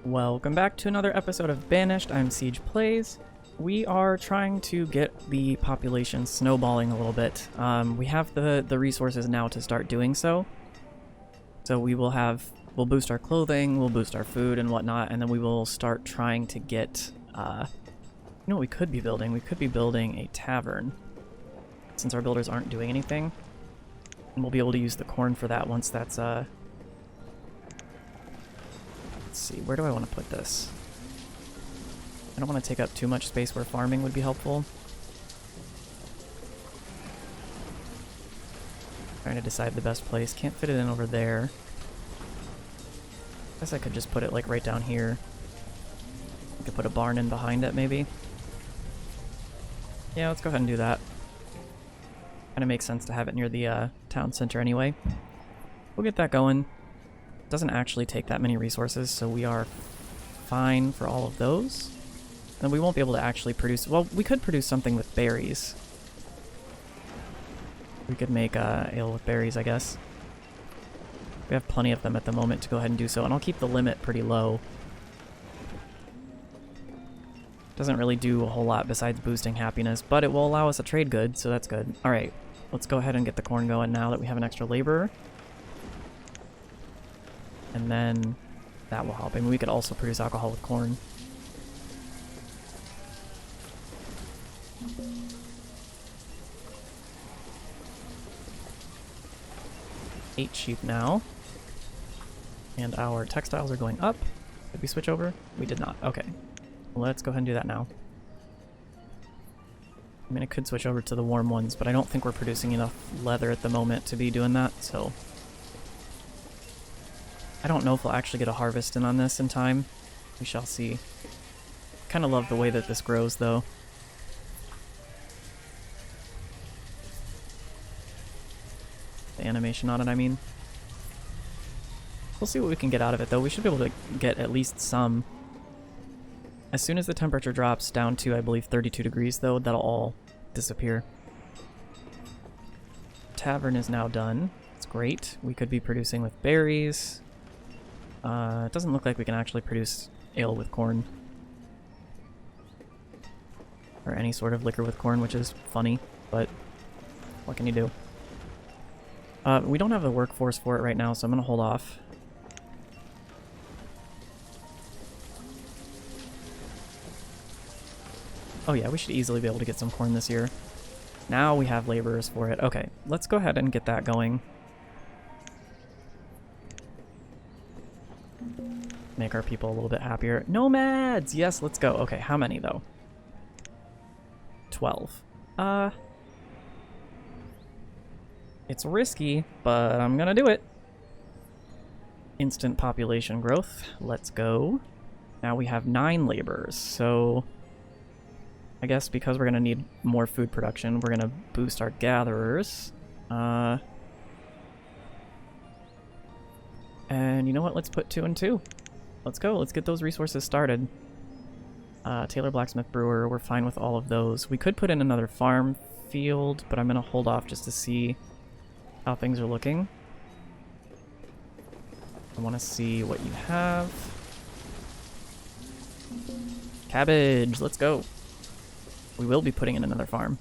Welcome back to another episode of Banished. I'm Siege Plays. We are trying to get the population snowballing a little bit. We have the resources now to start doing so. So we'll boost our clothing, we'll boost our food and whatnot, and then we will start trying to get, you know what we could be building? We could be building a tavern, since our builders aren't doing anything. And we'll be able to use the corn for that once that's, let's see, where do I want to put this? I don't want to take up too much space where farming would be helpful. Trying to decide the best place. Can't fit it in over there. Guess I could just put it like right down here. I could put a barn in behind it maybe. Yeah, let's go ahead and do that. Kinda makes sense to have it near the town center anyway. We'll get that going. Doesn't actually take that many resources, so we are fine for all of those. And we won't be able to actually produce... Well, we could produce something with berries. We could make ale with berries, I guess. We have plenty of them at the moment to go ahead and do so, and I'll keep the limit pretty low. Doesn't really do a whole lot besides boosting happiness, but it will allow us a trade good, so that's good. Alright, let's go ahead and get the corn going now that we have an extra laborer. And then that will help. I mean, we could also produce alcohol with corn. Eight sheep now. And our textiles are going up. Did we switch over? We did not. Okay. Let's go ahead and do that now. I mean, I could switch over to the warm ones, but I don't think we're producing enough leather at the moment to be doing that, so... I don't know if we'll actually get a harvest in on this in time. We shall see. Kind of love the way that this grows, though. The animation on it, I mean. We'll see what we can get out of it, though. We should be able to get at least some. As soon as the temperature drops down to, I believe, 32 degrees, though, that'll all disappear. Tavern is now done. It's great. We could be producing with berries. It doesn't look like we can actually produce ale with corn. Or any sort of liquor with corn, which is funny, but what can you do? We don't have the workforce for it right now, so I'm going to hold off. Oh yeah, we should easily be able to get some corn this year. Now we have laborers for it. Okay, let's go ahead and get that going. Make our people a little bit happier. Nomads! Yes, let's go. Okay, how many though? 12. It's risky, but I'm gonna do it. Instant population growth. Let's go. Now we have 9 laborers, so... I guess because we're gonna need more food production, we're gonna boost our gatherers. And you know what? Let's put 2 and 2. Let's go. Let's get those resources started. Tailor, blacksmith, brewer. We're fine with all of those. We could put in another farm field, but I'm going to hold off just to see how things are looking. I want to see what you have. Cabbage. Let's go. We will be putting in another farm.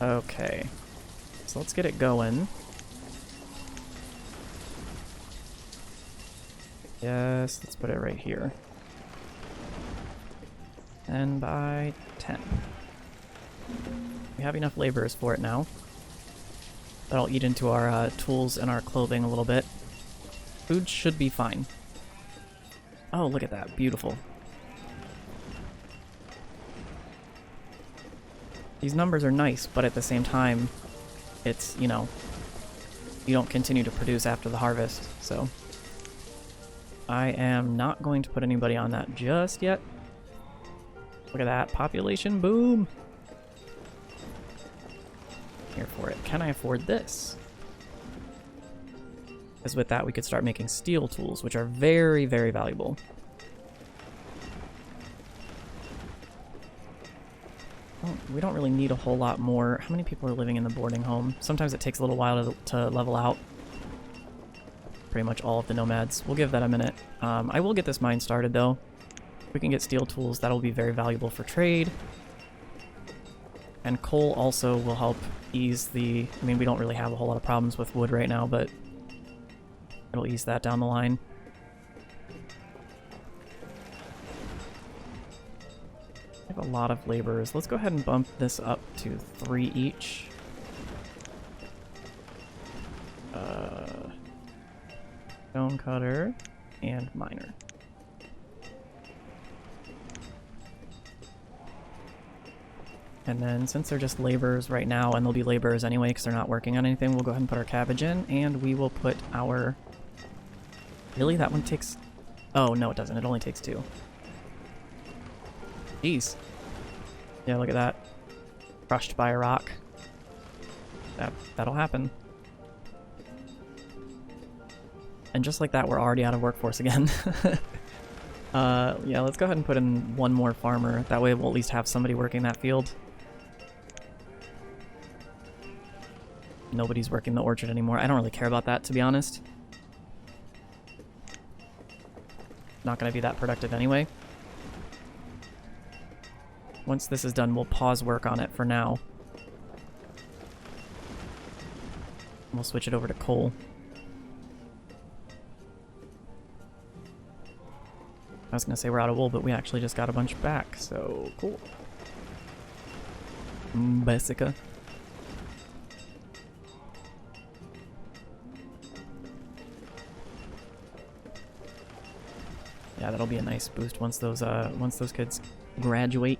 Okay. So let's get it going. Yes, let's put it right here. 10 by 10. We have enough laborers for it now. That'll eat into our tools and our clothing a little bit. Food should be fine. Oh, look at that. Beautiful. These numbers are nice, but at the same time, it's, you know, you don't continue to produce after the harvest, so. I am not going to put anybody on that just yet. Look at that. Population boom! Here for it. Can I afford this? Because with that, we could start making steel tools, which are very, very valuable. Well, we don't really need a whole lot more. How many people are living in the boarding home? Sometimes it takes a little while to level out. Pretty much all of the nomads. We'll give that a minute. I will get this mine started, though. If we can get steel tools, that'll be very valuable for trade. And coal also will help ease the... I mean, we don't really have a whole lot of problems with wood right now, but it'll ease that down the line. I have a lot of laborers. Let's go ahead and bump this up to 3 each. Stone cutter and miner. And then since they're just laborers right now, and they'll be laborers anyway because they're not working on anything, we'll go ahead and put our cabbage in, and we will put our... Really? That one takes... Oh, no it doesn't. It only takes 2. Jeez. Yeah, look at that. Crushed by a rock. That'll happen. And just like that, we're already out of workforce again. Yeah, let's go ahead and put in one more farmer. That way we'll at least have somebody working that field. Nobody's working the orchard anymore. I don't really care about that, to be honest. Not going to be that productive anyway. Once this is done, we'll pause work on it for now. We'll switch it over to coal. I was going to say we're out of wool, but we actually just got a bunch back, so cool. Basica. Yeah, that'll be a nice boost once those kids graduate.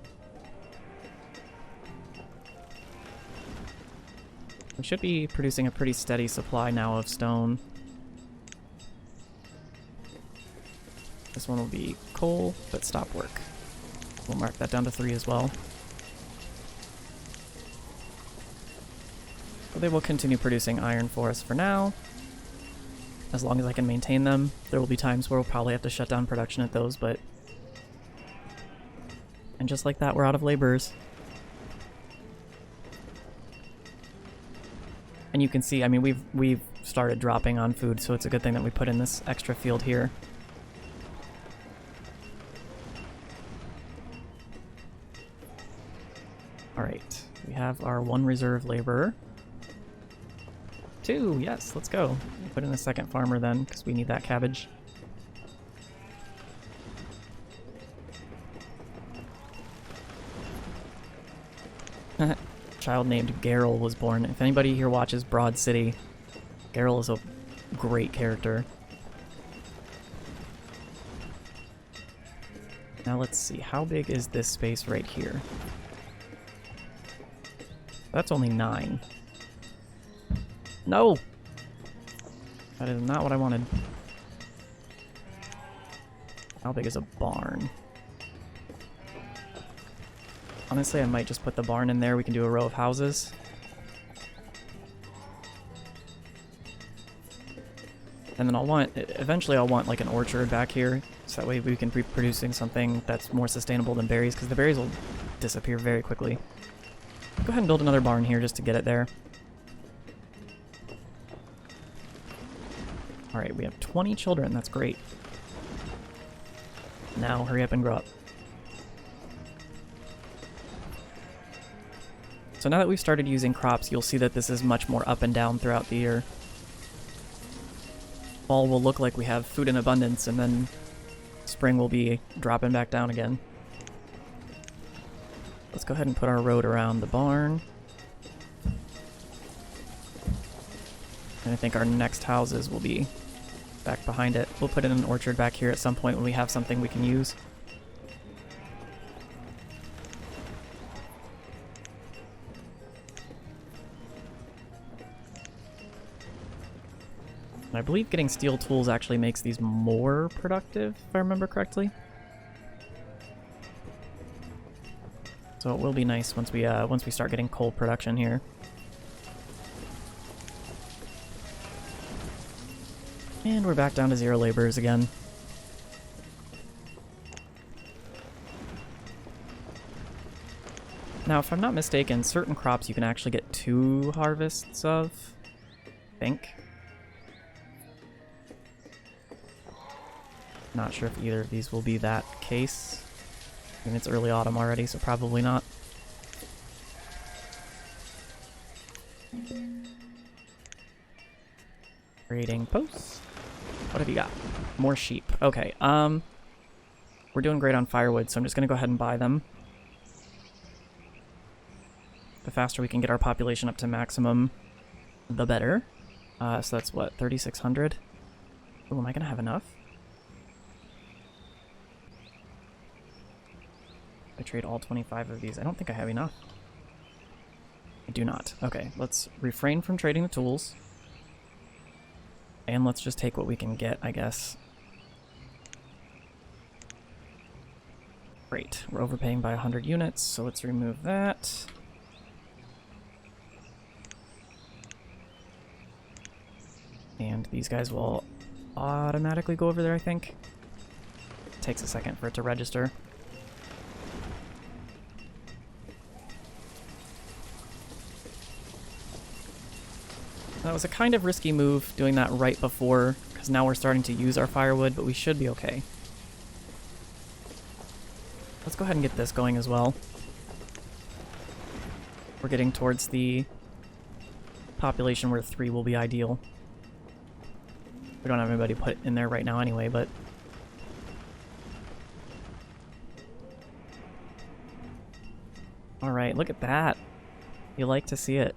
We should be producing a pretty steady supply now of stone. This one will be coal, but stop work. We'll mark that down to 3 as well. So they will continue producing iron for us for now. As long as I can maintain them. There will be times where we'll probably have to shut down production at those, but... And just like that, we're out of laborers. And you can see, I mean, we've started dropping on food, so it's a good thing that we put in this extra field here. Alright, we have our 1 reserve laborer. 2, yes, let's go. Put in a second farmer then, because we need that cabbage. Child named Geralt was born. If anybody here watches Broad City, Geralt is a great character. Now let's see, how big is this space right here? That's only 9. No! That is not what I wanted. How big is a barn? Honestly, I might just put the barn in there. We can do a row of houses. And then eventually I'll want like an orchard back here, so that way we can be producing something that's more sustainable than berries, because the berries will disappear very quickly. Go ahead and build another barn here just to get it there. Alright, we have 20 children, that's great. Now, hurry up and grow up. So now that we've started using crops, you'll see that this is much more up and down throughout the year. Fall will look like we have food in abundance, and then spring will be dropping back down again. Let's go ahead and put our road around the barn. And I think our next houses will be back behind it. We'll put in an orchard back here at some point when we have something we can use. And I believe getting steel tools actually makes these more productive, if I remember correctly. So it will be nice once we start getting coal production here. And we're back down to 0 laborers again. Now, if I'm not mistaken, certain crops you can actually get 2 harvests of, I think. Not sure if either of these will be that case. I mean, it's early autumn already, so probably not. Trading posts. What have you got? More sheep. Okay, we're doing great on firewood, so I'm just gonna go ahead and buy them. The faster we can get our population up to maximum, the better. So that's what, 3,600? Oh, am I gonna have enough? I trade all 25 of these. I don't think I have enough. I do not. Okay, let's refrain from trading the tools. And let's just take what we can get, I guess. Great. We're overpaying by 100 units, so let's remove that. And these guys will automatically go over there, I think. Takes a second for it to register. That was a kind of risky move, doing that right before, because now we're starting to use our firewood, but we should be okay. Let's go ahead and get this going as well. We're getting towards the population where 3 will be ideal. We don't have anybody put in there right now anyway, but... Alright, look at that. You like to see it.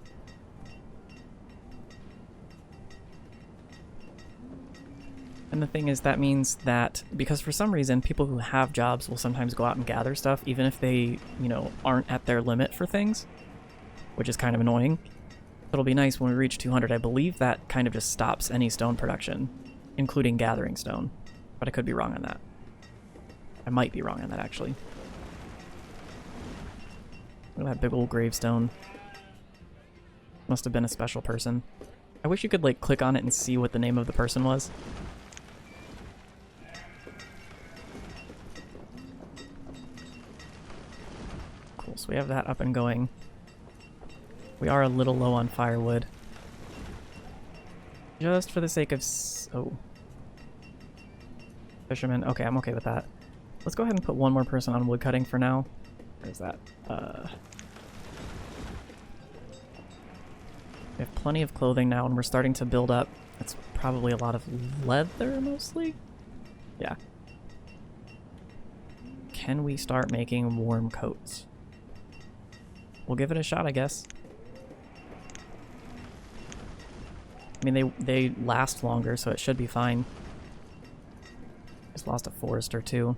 And the thing is, that means that, because for some reason, people who have jobs will sometimes go out and gather stuff, even if they, you know, aren't at their limit for things, which is kind of annoying. It'll be nice when we reach 200. I believe that kind of just stops any stone production, including gathering stone. But I could be wrong on that. I might be wrong on that, actually. Look at that big old gravestone. Must have been a special person. I wish you could, like, click on it and see what the name of the person was. Cool, so we have that up and going. We are a little low on firewood. Just for the sake of... oh. Fisherman. Okay, I'm okay with that. Let's go ahead and put one more person on woodcutting for now. Where's that? We have plenty of clothing now, and we're starting to build up. That's probably a lot of leather, mostly? Yeah. Can we start making warm coats? We'll give it a shot, I guess. I mean, they last longer, so it should be fine. Just lost a forest or 2.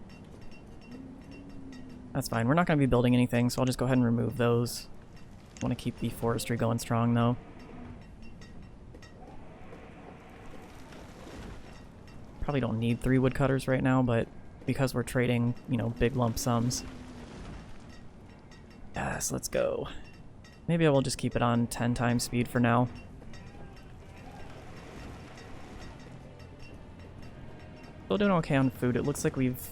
That's fine. We're not going to be building anything, so I'll just go ahead and remove those. I want to keep the forestry going strong, though. Probably don't need 3 woodcutters right now, but because we're trading, you know, big lump sums. Yes, let's go. Maybe I will just keep it on 10 times speed for now. Still doing okay on food. It looks like we've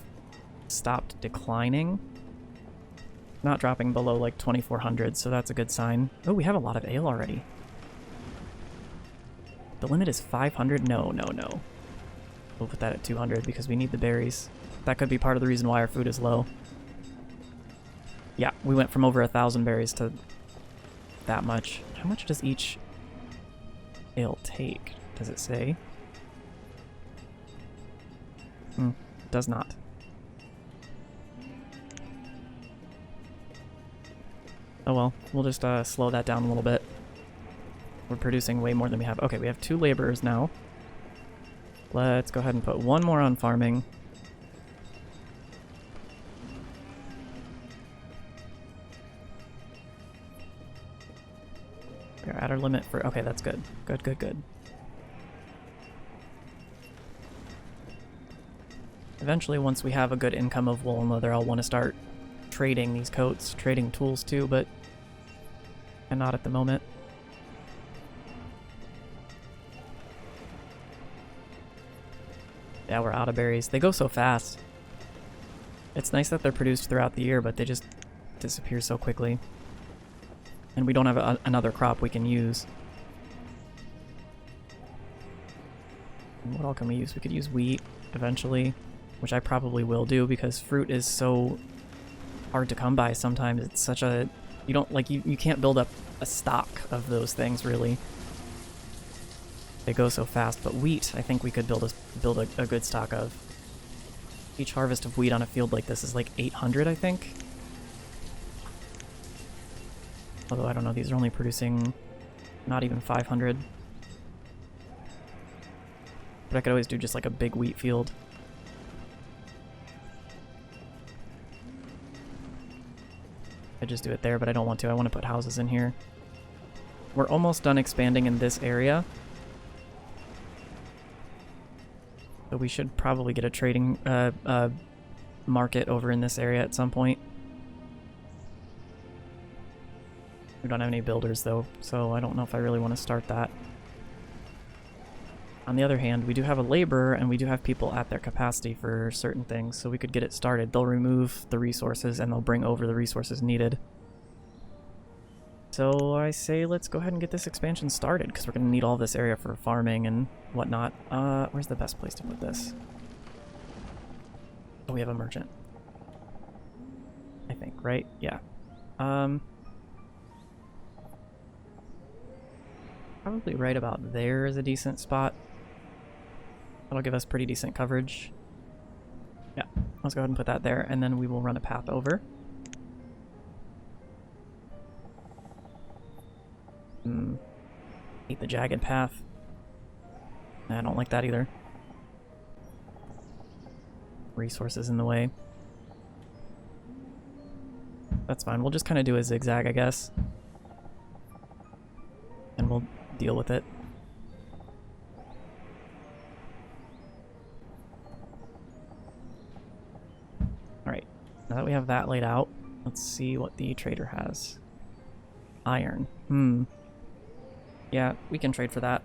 stopped declining. Not dropping below like 2,400, so that's a good sign. Oh, we have a lot of ale already. The limit is 500? No, no, no. We'll put that at 200 because we need the berries. That could be part of the reason why our food is low. Yeah, we went from over 1,000 berries to that much. How much does each ale take? Does it say? It does not. Oh well, we'll just slow that down a little bit. We're producing way more than we have. Okay, we have 2 laborers now. Let's go ahead and put 1 more on farming. We're at our limit for... okay, that's good. Good, good, good. Eventually, once we have a good income of wool and leather, I'll want to start trading these coats, trading tools too, but and not at the moment. Yeah, we're out of berries. They go so fast. It's nice that they're produced throughout the year, but they just disappear so quickly. And we don't have another crop we can use. And what all can we use? We could use wheat eventually, which I probably will do because fruit is so hard to come by sometimes. It's such a... You don't, like, you can't build up a stock of those things, really. They go so fast, but wheat, I think we could build a good stock of. Each harvest of wheat on a field like this is like 800, I think. Although, I don't know, these are only producing not even 500. But I could always do just like a big wheat field. I just do it there, but I don't want to. I want to put houses in here. We're almost done expanding in this area. So we should probably get a trading market over in this area at some point. We don't have any builders though, so I don't know if I really want to start that. On the other hand, we do have a laborer and we do have people at their capacity for certain things, so we could get it started. They'll remove the resources and they'll bring over the resources needed. So I say let's go ahead and get this expansion started, because we're going to need all this area for farming and whatnot. Where's the best place to put this? Oh, we have a merchant. I think, right? Yeah. Probably right about there is a decent spot. That'll give us pretty decent coverage. Yeah, let's go ahead and put that there, and then we will run a path over. Hate the jagged path. I don't like that either. Resources in the way. That's fine. We'll just kind of do a zigzag, I guess. And we'll deal with it. Alright. Now that we have that laid out, let's see what the trader has. Iron. Yeah, we can trade for that.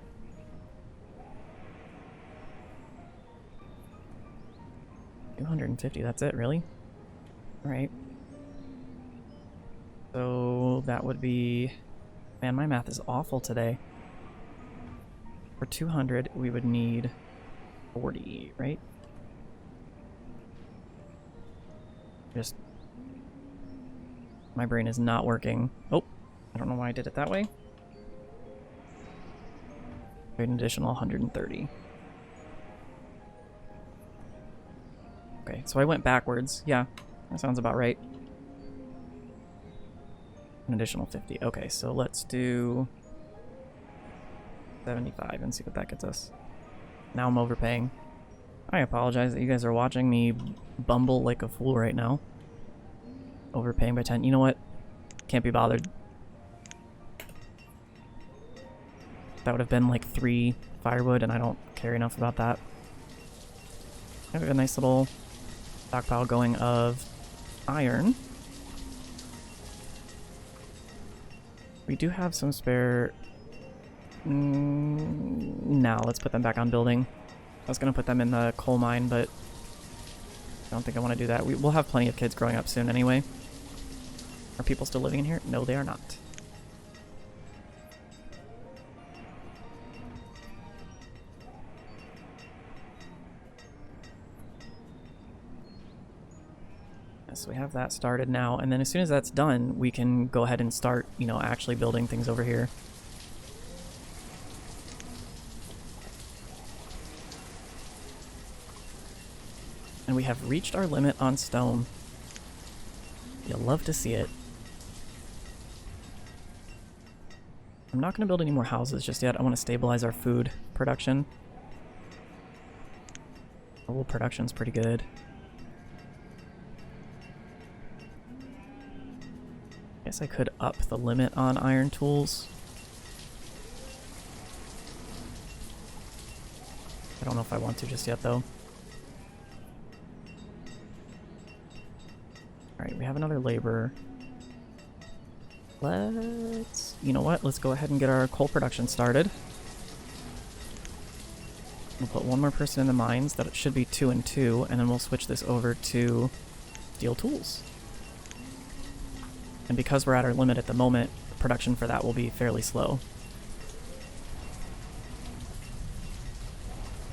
$250, that's it, really? Alright. So that would be... Man, my math is awful today. For 200, we would need 40, right? Just... My brain is not working. Oh, I don't know why I did it that way. An additional 130. Okay, so I went backwards. Yeah, that sounds about right. An additional 50. Okay, so let's do 75 and see what that gets us. Now I'm overpaying. I apologize that you guys are watching me bumble like a fool right now. Overpaying by 10. You know what? Can't be bothered. That would have been like 3 firewood, and I don't care enough about that. I have a nice little stockpile going of iron. We do have some spare... Now let's put them back on building. I was going to put them in the coal mine, but I don't think I want to do that. We'll have plenty of kids growing up soon anyway. Are people still living in here? No, they are not. So we have that started now, and then as soon as that's done, we can go ahead and start, you know, actually building things over here. And we have reached our limit on stone. You'll love to see it. I'm not going to build any more houses just yet. I want to stabilize our food production. Our wool production's pretty good. Guess I could up the limit on iron tools. I don't know if I want to just yet, though. Alright, we have another laborer. Let's... You know what? Let's go ahead and get our coal production started. We'll put one more person in the mines. That it should be 2 and 2, and then we'll switch this over to steel tools. And because we're at our limit at the moment, production for that will be fairly slow.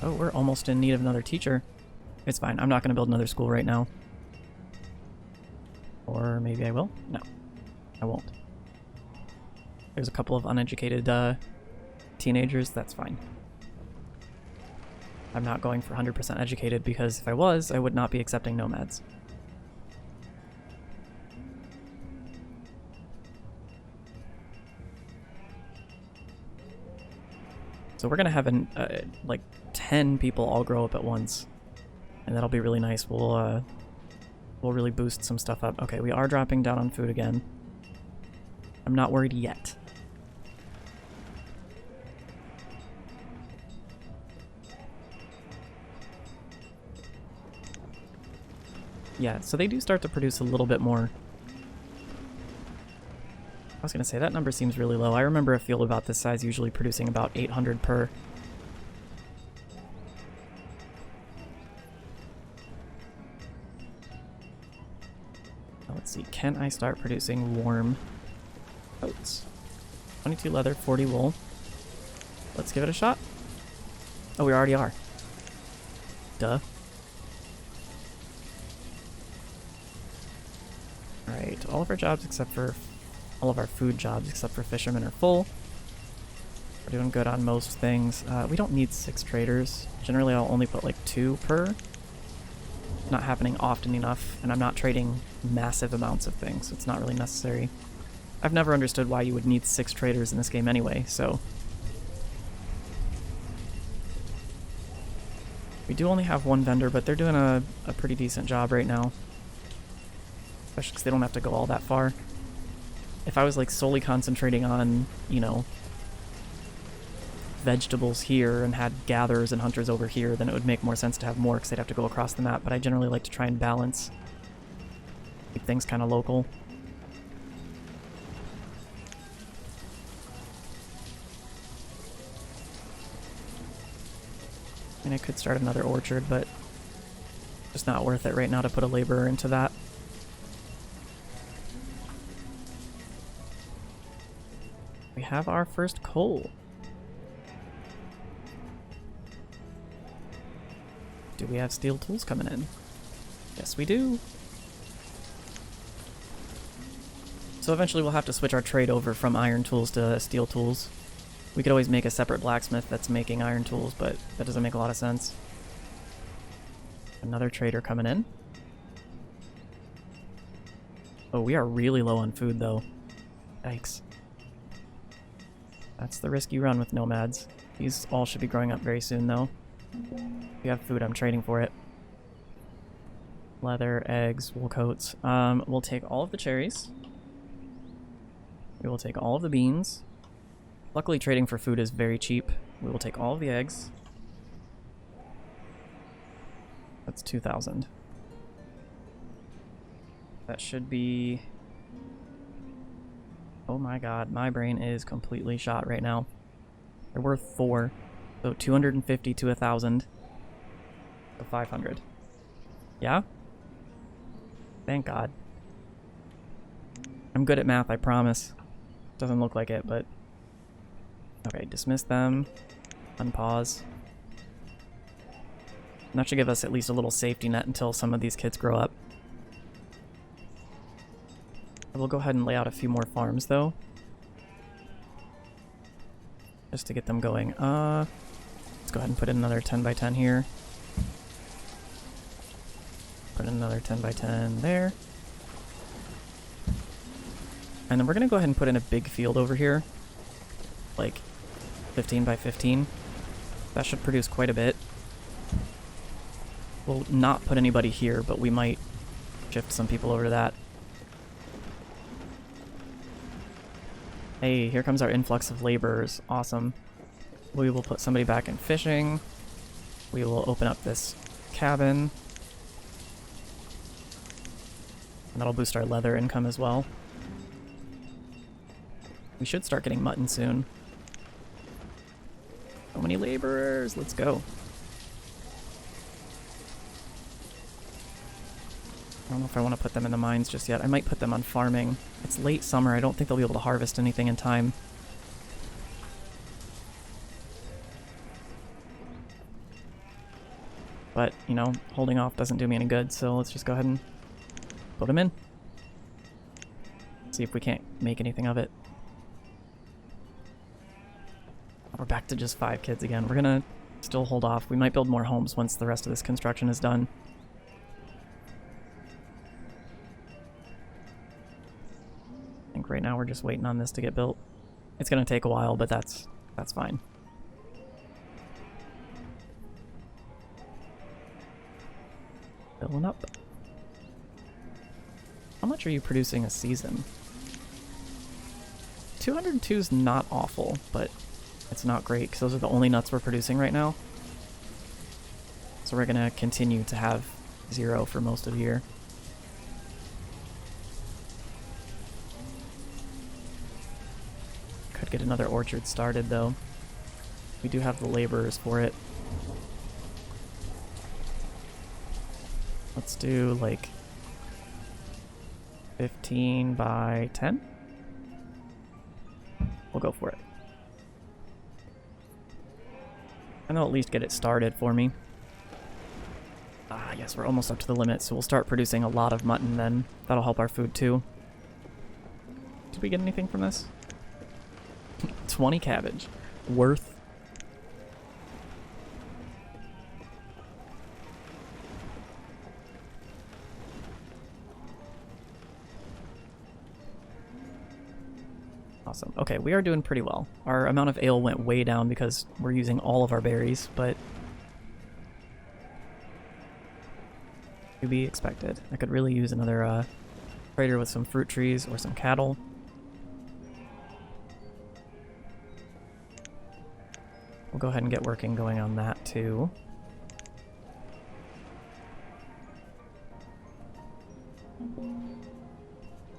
Oh, we're almost in need of another teacher. It's fine. I'm not going to build another school right now. Or maybe I will? No, I won't. There's a couple of uneducated teenagers. That's fine. I'm not going for 100% educated because if I was, I would not be accepting nomads. So we're gonna have like 10 people all grow up at once, and that'll be really nice. We'll really boost some stuff up. Okay, we are dropping down on food again. I'm not worried yet. Yeah, so they do start to produce a little bit more. I was gonna say, that number seems really low. I remember a field about this size usually producing about 800 per. Let's see, can I start producing warm coats? 22 leather, 40 wool. Let's give it a shot. Oh, we already are. Duh. Alright, all of our jobs except for... all of our food jobs except for fishermen are full. We're doing good on most things. We don't need 6 traders. Generally, I'll only put like 2 per. Not happening often enough, and I'm not trading massive amounts of things, so it's not really necessary. I've never understood why you would need 6 traders in this game anyway, so... We do only have 1 vendor, but they're doing a pretty decent job right now. Especially because they don't have to go all that far. If I was like solely concentrating on, you know, vegetables here and had gatherers and hunters over here, then it would make more sense to have more because they'd have to go across the map, but I generally like to try and balance. Keep things kind of local. I mean, I could start another orchard, but just not worth it right now to put a laborer into that. We have our first coal. Do we have steel tools coming in? Yes, we do. So eventually we'll have to switch our trade over from iron tools to steel tools. We could always make a separate blacksmith that's making iron tools, but that doesn't make a lot of sense. Another trader coming in. Oh, we are really low on food, though. Yikes. That's the risk you run with nomads. These all should be growing up very soon, though. If you have food, I'm trading for it. Leather, eggs, wool coats. We'll take all of the cherries. We will take all of the beans. Luckily, trading for food is very cheap. We will take all of the eggs. That's 2,000. That should be... Oh my god, my brain is completely shot right now. They're worth 4. So 250 to 1,000. So 500. Yeah? Thank god. I'm good at math, I promise. Doesn't look like it, but... Okay, dismiss them. Unpause. And that should give us at least a little safety net until some of these kids grow up. We'll go ahead and lay out a few more farms, though. Just to get them going. Let's go ahead and put in another 10 by 10 here. Put in another 10 by 10 there. And then we're going to go ahead and put in a big field over here. Like 15 by 15. That should produce quite a bit. We'll not put anybody here, but we might shift some people over to that. Hey, here comes our influx of laborers. Awesome. We will put somebody back in fishing. We will open up this cabin. And that'll boost our leather income as well. We should start getting mutton soon. So many laborers. Let's go. I don't know if I want to put them in the mines just yet. I might put them on farming. It's late summer. I don't think they'll be able to harvest anything in time. But, you know, holding off doesn't do me any good, so let's just go ahead and put them in. See if we can't make anything of it. We're back to just 5 kids again. We're gonna still hold off. We might build more homes once the rest of this construction is done. I think right now we're just waiting on this to get built. It's gonna take a while, but that's fine. Filling up. How much are you producing a season? 202 is not awful, but it's not great because those are the only nuts we're producing right now. So we're gonna continue to have 0 for most of the year. Could get another orchard started though. We do have the laborers for it. Let's do like 15 by 10. We'll go for it. And they'll at least get it started for me. Ah, yes, we're almost up to the limit, so we'll start producing a lot of mutton then. That'll help our food too. Did we get anything from this? 20 cabbage. Worth. Awesome. Okay, we are doing pretty well. Our amount of ale went way down because we're using all of our berries, but to be expected. I could really use another trader with some fruit trees or some cattle. We'll go ahead and get working going on that too.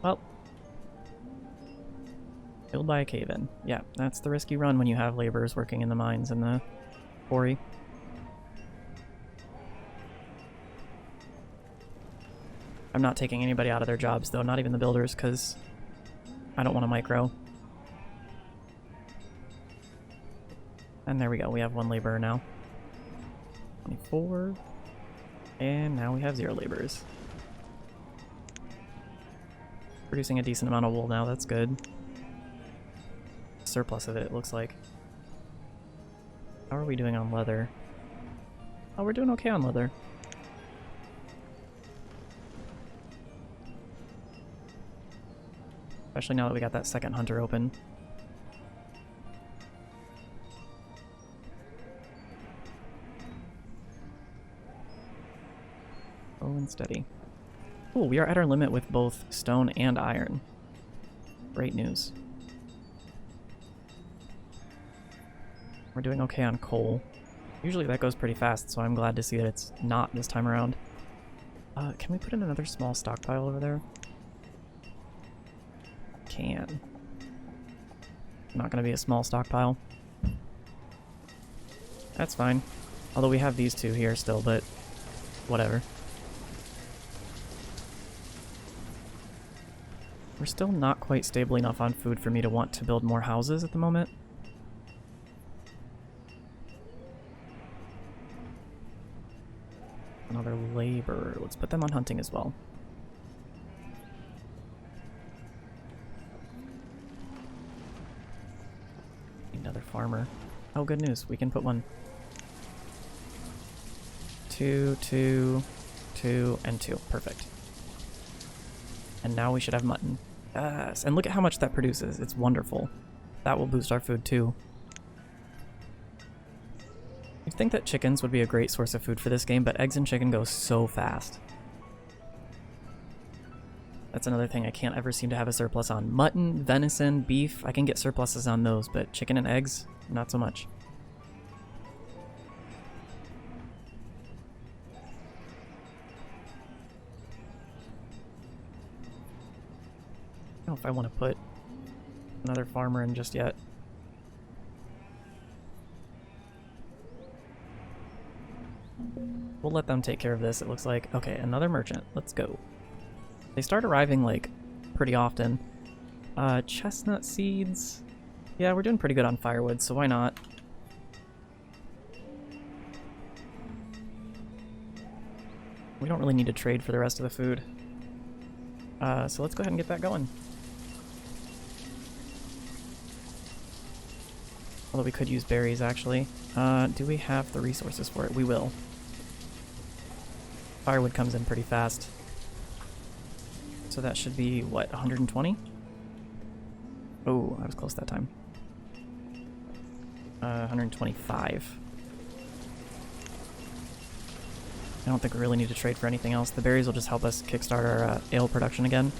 Well, killed by a cave-in. Yeah, that's the risk you run when you have laborers working in the mines and the quarry. I'm not taking anybody out of their jobs though, not even the builders, because I don't want to micro. And there we go, we have 1 laborer now. 24. And now we have 0 laborers. Producing a decent amount of wool now, that's good. Surplus of it, it looks like. How are we doing on leather? Oh, we're doing okay on leather. Especially now that we got that second hunter open. Slow and steady. Cool, we are at our limit with both stone and iron. Great news. We're doing okay on coal. Usually that goes pretty fast, so I'm glad to see that it's not this time around. Can we put in another small stockpile over there? Can. Not gonna be a small stockpile. That's fine. Although we have these 2 here still, but whatever. We're still not quite stable enough on food for me to want to build more houses at the moment. Another laborer. Let's put them on hunting as well. Another farmer. Oh, good news. We can put 1. 2, 2, 2, and 2. Perfect. And now we should have mutton. Yes, and look at how much that produces. It's wonderful. That will boost our food too. You'd think that chickens would be a great source of food for this game, but eggs and chicken go so fast. That's another thing I can't ever seem to have a surplus on. Mutton, venison, beef, I can get surpluses on those, but chicken and eggs, not so much. I don't know if I want to put another farmer in just yet. We'll let them take care of this, it looks like. Okay, another merchant. Let's go. They start arriving, like, pretty often. Chestnut seeds. Yeah, we're doing pretty good on firewood, so why not? We don't really need to trade for the rest of the food. So let's go ahead and get that going. Although we could use berries, actually. Do we have the resources for it? We will. Firewood comes in pretty fast. So that should be, what, 120? Oh, I was close that time. 125. I don't think we really need to trade for anything else. The berries will just help us kickstart our ale production again.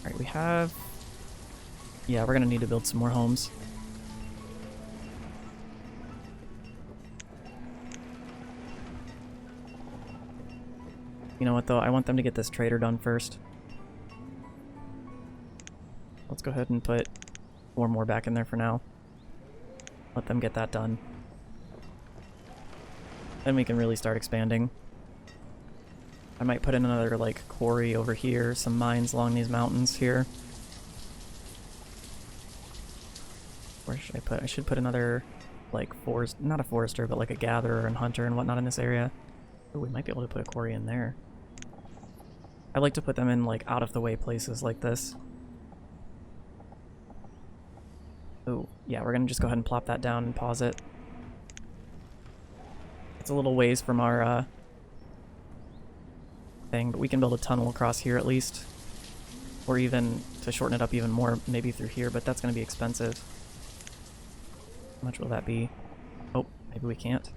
Alright, we have... Yeah, we're gonna need to build some more homes. You know what, though? I want them to get this trader done first. Let's go ahead and put 4 more back in there for now. Let them get that done. Then we can really start expanding. I might put in another, like, quarry over here, some mines along these mountains here. Where should I put? I should put another, like, forest, not a forester, but like a gatherer and hunter and whatnot in this area. Oh, we might be able to put a quarry in there. I like to put them in, like, out-of-the-way places like this. Oh, yeah, we're gonna just go ahead and plop that down and pause it. It's a little ways from our, thing, but we can build a tunnel across here at least. Or even, to shorten it up even more, maybe through here, but that's gonna be expensive. How much will that be? Oh, maybe we can't.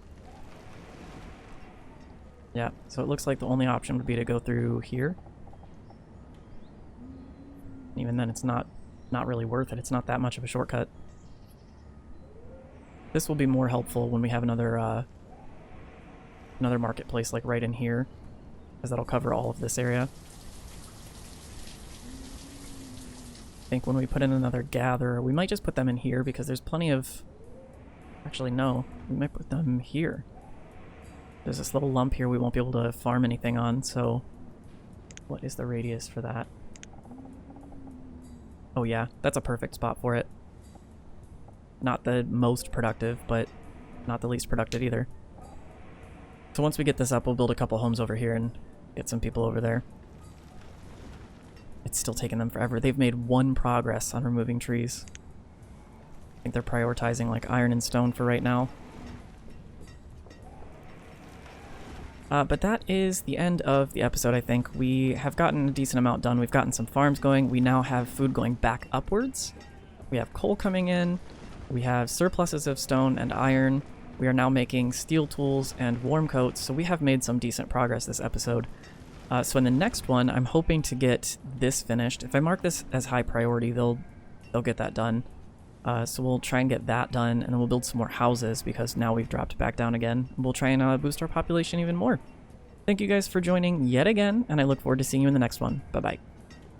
Yeah, so it looks like the only option would be to go through here. Even then, it's not really worth it. It's not that much of a shortcut. This will be more helpful when we have another marketplace, like right in here, because that'll cover all of this area. I think when we put in another gatherer, we might just put them in here because there's plenty of... Actually, no. We might put them here. There's this little lump here we won't be able to farm anything on, so... What is the radius for that? Oh yeah, that's a perfect spot for it. Not the most productive, but not the least productive either. So once we get this up, we'll build a couple homes over here and get some people over there. It's still taking them forever. They've made 1 progress on removing trees. I think they're prioritizing like iron and stone for right now. But that is the end of the episode, I think. We have gotten a decent amount done. We've gotten some farms going. We now have food going back upwards. We have coal coming in. We have surpluses of stone and iron. We are now making steel tools and warm coats, so we have made some decent progress this episode. So in the next one, I'm hoping to get this finished. If I mark this as high priority, they'll get that done. So we'll try and get that done, and then we'll build some more houses, because now we've dropped back down again. We'll try and boost our population even more. Thank you guys for joining yet again, and I look forward to seeing you in the next one. Bye-bye.